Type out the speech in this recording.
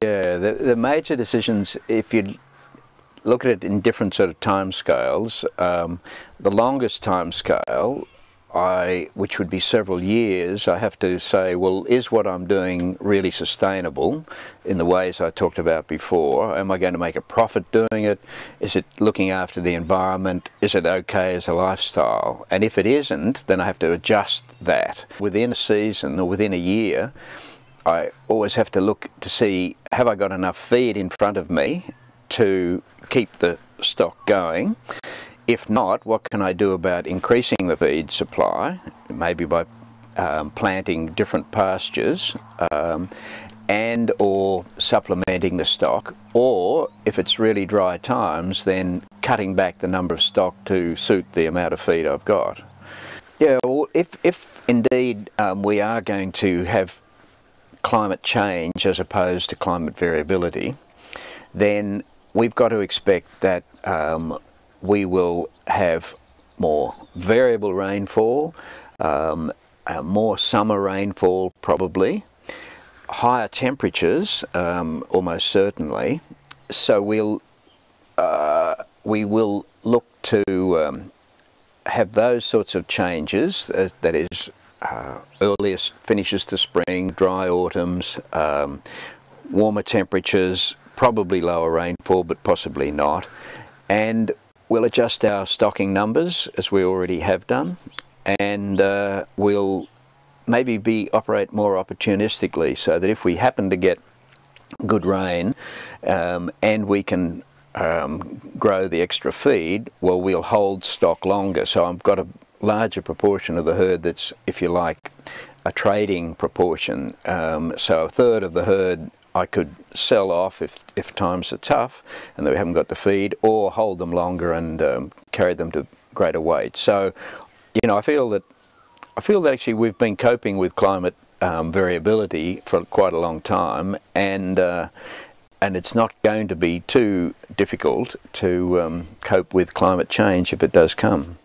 Yeah, the major decisions, if you look at it in different sort of time scales, the longest time scale, which would be several years, I have to say, well, is what I'm doing really sustainable in the ways I talked about before? Am I going to make a profit doing it? Is it looking after the environment? Is it okay as a lifestyle? And if it isn't, then I have to adjust that. Within a season or within a year, I always have to look to see, have I got enough feed in front of me to keep the stock going? If not, what can I do about increasing the feed supply, maybe by planting different pastures and or supplementing the stock, or if it's really dry times, then cutting back the number of stock to suit the amount of feed I've got. Yeah, well, if indeed we are going to have climate change as opposed to climate variability, then we've got to expect that we will have more variable rainfall, more summer rainfall probably, higher temperatures almost certainly. So we will look to have those sorts of changes, that is earliest finishes to spring, dry autumns, warmer temperatures, probably lower rainfall but possibly not, and we'll adjust our stocking numbers as we already have done, and we'll maybe operate more opportunistically, so that if we happen to get good rain and we can grow the extra feed, well, we'll hold stock longer. So I've got a larger proportion of the herd that's, if you like, a trading proportion. So a third of the herd I could sell off if times are tough and we haven't got the feed, or hold them longer and carry them to greater weight. So, you know, I feel that actually we've been coping with climate variability for quite a long time, and it's not going to be too difficult to cope with climate change if it does come.